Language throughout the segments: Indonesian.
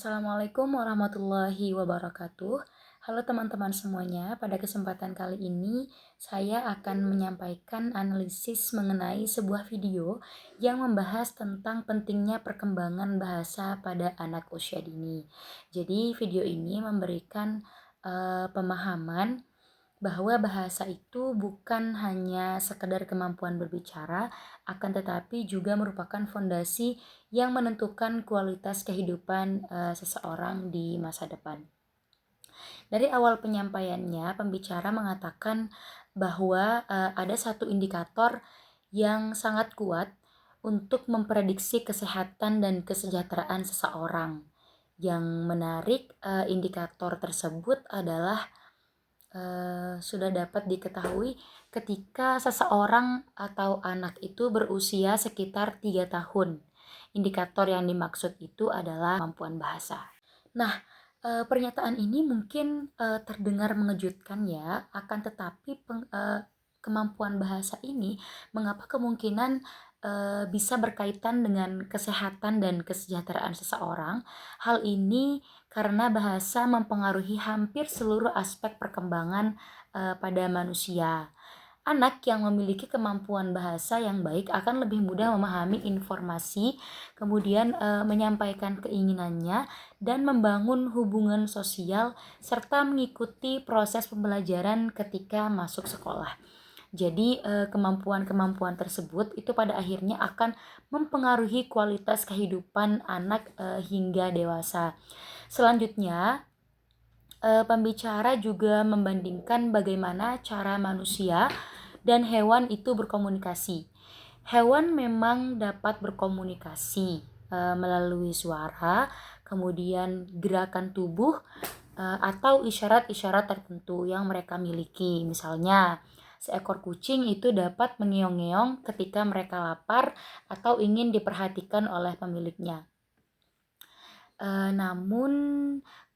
Assalamualaikum warahmatullahi wabarakatuh. Halo teman-teman semuanya, pada kesempatan kali ini saya akan menyampaikan analisis mengenai sebuah video yang membahas tentang pentingnya perkembangan bahasa pada anak usia dini. Jadi video ini memberikan pemahaman bahwa bahasa itu bukan hanya sekedar kemampuan berbicara, akan tetapi juga merupakan fondasi yang menentukan kualitas kehidupan seseorang di masa depan. Dari awal penyampaiannya, pembicara mengatakan bahwa ada satu indikator yang sangat kuat untuk memprediksi kesehatan dan kesejahteraan seseorang. Yang menarik, indikator tersebut adalah sudah dapat diketahui ketika seseorang atau anak itu berusia sekitar 3 tahun. Indikator yang dimaksud itu adalah kemampuan bahasa. Nah, pernyataan ini mungkin terdengar mengejutkan ya, akan tetapi kemampuan bahasa ini mengapa kemungkinan bisa berkaitan dengan kesehatan dan kesejahteraan seseorang. Hal ini karena bahasa mempengaruhi hampir seluruh aspek perkembangan pada manusia. Anak yang memiliki kemampuan bahasa yang baik akan lebih mudah memahami informasi, kemudian menyampaikan keinginannya dan membangun hubungan sosial serta mengikuti proses pembelajaran ketika masuk sekolah. Jadi kemampuan-kemampuan tersebut itu pada akhirnya akan mempengaruhi kualitas kehidupan anak hingga dewasa. Selanjutnya, pembicara juga membandingkan bagaimana cara manusia dan hewan itu berkomunikasi. Hewan memang dapat berkomunikasi melalui suara, kemudian gerakan tubuh atau isyarat-isyarat tertentu yang mereka miliki. Misalnya, seekor kucing itu dapat mengeong-ngeong ketika mereka lapar atau ingin diperhatikan oleh pemiliknya. Namun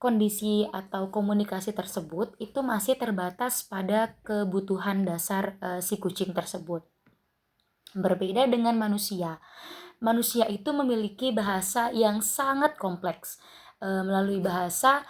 kondisi atau komunikasi tersebut itu masih terbatas pada kebutuhan dasar si kucing tersebut. Berbeda dengan manusia. Manusia itu memiliki bahasa yang sangat kompleks. Melalui bahasa,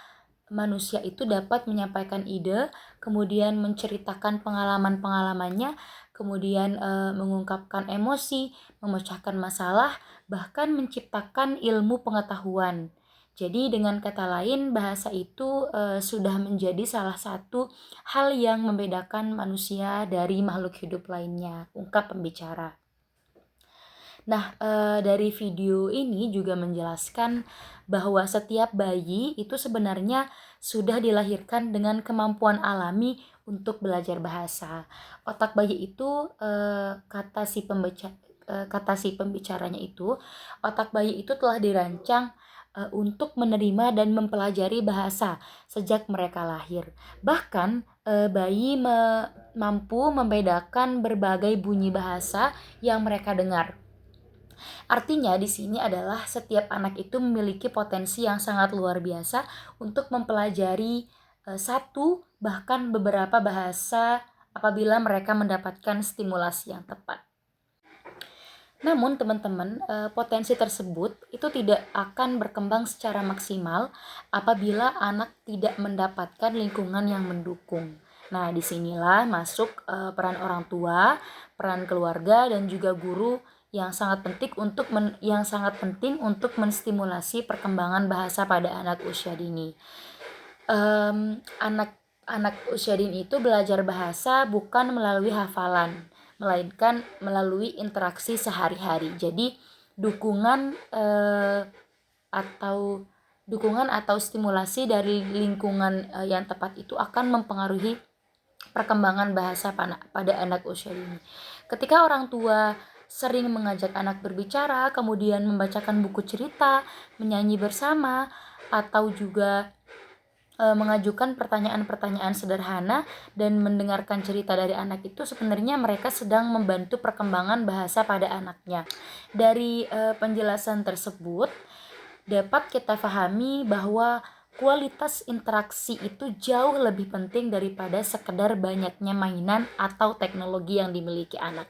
manusia itu dapat menyampaikan ide, kemudian menceritakan pengalaman-pengalamannya, kemudian mengungkapkan emosi, memecahkan masalah, bahkan menciptakan ilmu pengetahuan. Jadi dengan kata lain, bahasa itu sudah menjadi salah satu hal yang membedakan manusia dari makhluk hidup lainnya, ungkap pembicara. Nah, dari video ini juga menjelaskan bahwa setiap bayi itu sebenarnya sudah dilahirkan dengan kemampuan alami untuk belajar bahasa. Otak bayi itu kata si pembicaranya itu, otak bayi itu telah dirancang untuk menerima dan mempelajari bahasa sejak mereka lahir. Bahkan bayi mampu membedakan berbagai bunyi bahasa yang mereka dengar. Artinya di sini adalah setiap anak itu memiliki potensi yang sangat luar biasa untuk mempelajari satu bahkan beberapa bahasa apabila mereka mendapatkan stimulasi yang tepat. Namun teman-teman, potensi tersebut itu tidak akan berkembang secara maksimal apabila anak tidak mendapatkan lingkungan yang mendukung. Nah, disinilah masuk peran orang tua, peran keluarga dan juga guru yang sangat penting untuk menstimulasi perkembangan bahasa pada anak usia dini. Anak usia dini itu belajar bahasa bukan melalui hafalan, melainkan melalui interaksi sehari-hari. Jadi dukungan atau stimulasi dari lingkungan yang tepat itu akan mempengaruhi perkembangan bahasa pada anak usia dini. Ketika orang tua sering mengajak anak berbicara, kemudian membacakan buku cerita, menyanyi bersama, atau juga mengajukan pertanyaan-pertanyaan sederhana dan mendengarkan cerita dari anak itu, sebenarnya mereka sedang membantu perkembangan bahasa pada anaknya. Dari penjelasan tersebut dapat kita pahami bahwa kualitas interaksi itu jauh lebih penting daripada sekedar banyaknya mainan atau teknologi yang dimiliki anak.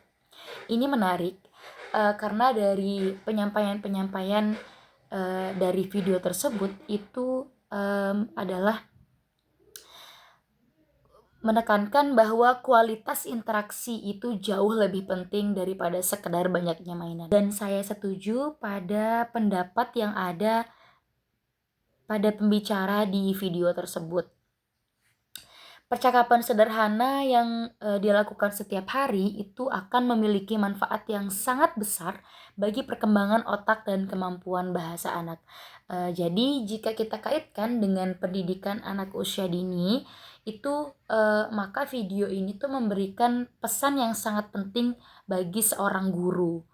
Ini menarik karena dari penyampaian dari video tersebut itu adalah menekankan bahwa kualitas interaksi itu jauh lebih penting daripada sekedar banyaknya mainan. Dan saya setuju pada pendapat yang ada pada pembicara di video tersebut. Percakapan sederhana yang dilakukan setiap hari itu akan memiliki manfaat yang sangat besar bagi perkembangan otak dan kemampuan bahasa anak. Jadi jika kita kaitkan dengan pendidikan anak usia dini, itu maka video ini tuh memberikan pesan yang sangat penting bagi seorang guru.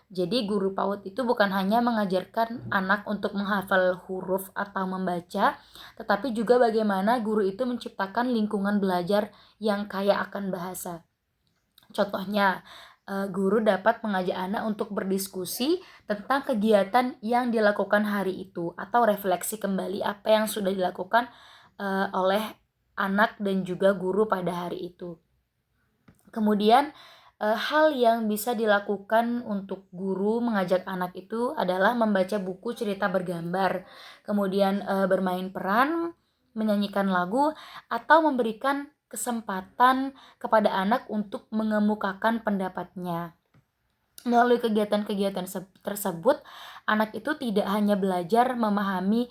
Jadi guru PAUD itu bukan hanya mengajarkan anak untuk menghafal huruf atau membaca, tetapi juga bagaimana guru itu menciptakan lingkungan belajar yang kaya akan bahasa. Contohnya, guru dapat mengajak anak untuk berdiskusi tentang kegiatan yang dilakukan hari itu atau refleksi kembali apa yang sudah dilakukan oleh anak dan juga guru pada hari itu. Kemudian hal yang bisa dilakukan untuk guru mengajak anak itu adalah membaca buku cerita bergambar, kemudian bermain peran, menyanyikan lagu, atau memberikan kesempatan kepada anak untuk mengemukakan pendapatnya. Melalui kegiatan-kegiatan tersebut, anak itu tidak hanya belajar memahami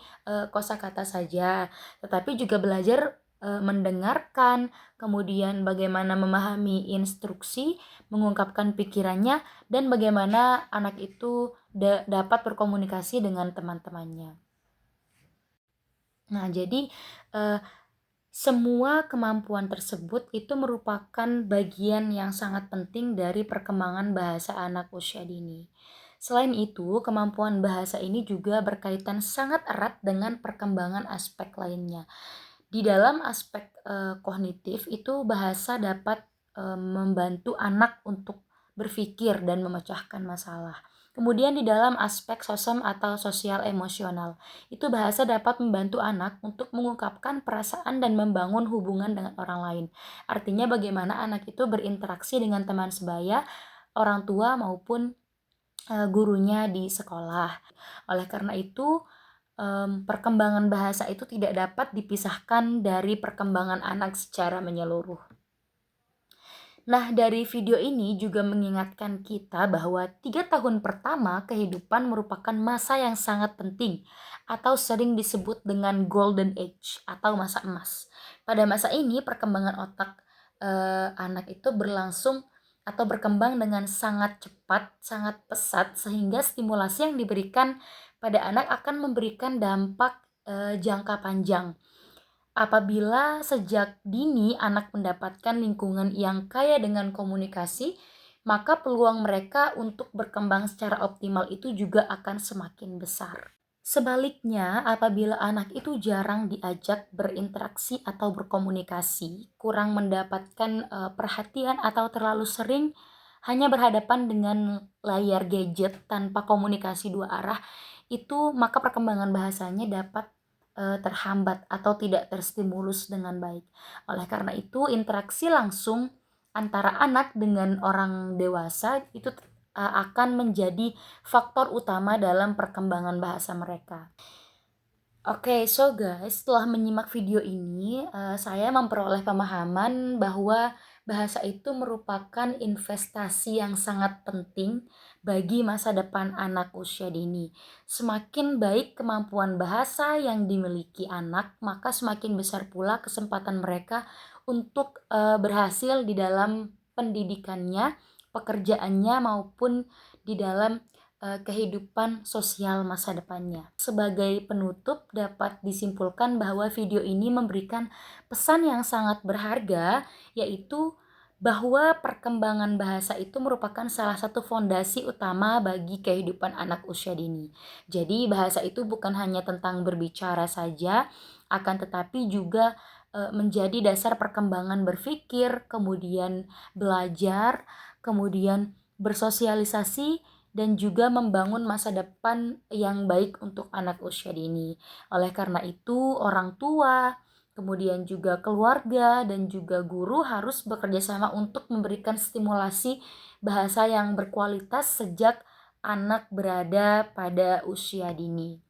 kosakata saja, tetapi juga belajar mendengarkan, kemudian bagaimana memahami instruksi, mengungkapkan pikirannya, dan bagaimana anak itu dapat berkomunikasi dengan teman-temannya. Nah, jadi semua kemampuan tersebut itu merupakan bagian yang sangat penting dari perkembangan bahasa anak usia dini. Selain itu, kemampuan bahasa ini juga berkaitan sangat erat dengan perkembangan aspek lainnya. Di dalam aspek kognitif itu bahasa dapat membantu anak untuk berpikir dan memecahkan masalah. Kemudian di dalam aspek sosial atau sosial emosional, itu bahasa dapat membantu anak untuk mengungkapkan perasaan dan membangun hubungan dengan orang lain. Artinya bagaimana anak itu berinteraksi dengan teman sebaya, orang tua maupun gurunya di sekolah. Oleh karena itu, perkembangan bahasa itu tidak dapat dipisahkan dari perkembangan anak secara menyeluruh. Nah, dari video ini juga mengingatkan kita bahwa 3 tahun pertama kehidupan merupakan masa yang sangat penting atau sering disebut dengan golden age atau masa emas. Pada masa ini perkembangan otak anak itu berlangsung atau berkembang dengan sangat cepat, sangat pesat sehingga stimulasi yang diberikan pada anak akan memberikan dampak jangka panjang. Apabila sejak dini anak mendapatkan lingkungan yang kaya dengan komunikasi, maka peluang mereka untuk berkembang secara optimal itu juga akan semakin besar. Sebaliknya, apabila anak itu jarang diajak berinteraksi atau berkomunikasi, kurang mendapatkan perhatian atau terlalu sering hanya berhadapan dengan layar gadget tanpa komunikasi dua arah, itu maka perkembangan bahasanya dapat terhambat atau tidak terstimulus dengan baik. Oleh karena itu, interaksi langsung antara anak dengan orang dewasa itu akan menjadi faktor utama dalam perkembangan bahasa mereka. Oke, so guys, setelah menyimak video ini, saya memperoleh pemahaman bahwa bahasa itu merupakan investasi yang sangat penting bagi masa depan anak usia dini. Semakin baik kemampuan bahasa yang dimiliki anak, maka semakin besar pula kesempatan mereka untuk berhasil di dalam pendidikannya, pekerjaannya maupun di dalam kehidupan sosial masa depannya. Sebagai penutup, dapat disimpulkan bahwa video ini memberikan pesan yang sangat berharga, yaitu bahwa perkembangan bahasa itu merupakan salah satu fondasi utama bagi kehidupan anak usia dini. Jadi bahasa itu bukan hanya tentang berbicara saja, akan tetapi juga menjadi dasar perkembangan berpikir, kemudian belajar, kemudian bersosialisasi, dan juga membangun masa depan yang baik untuk anak usia dini. Oleh karena itu, orang tua, kemudian juga keluarga dan juga guru harus bekerja sama untuk memberikan stimulasi bahasa yang berkualitas sejak anak berada pada usia dini.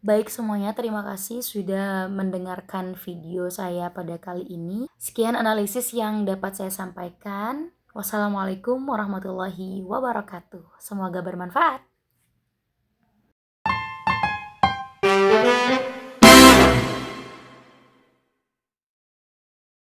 Baik semuanya, terima kasih sudah mendengarkan video saya pada kali ini. Sekian analisis yang dapat saya sampaikan. Wassalamualaikum warahmatullahi wabarakatuh. Semoga bermanfaat.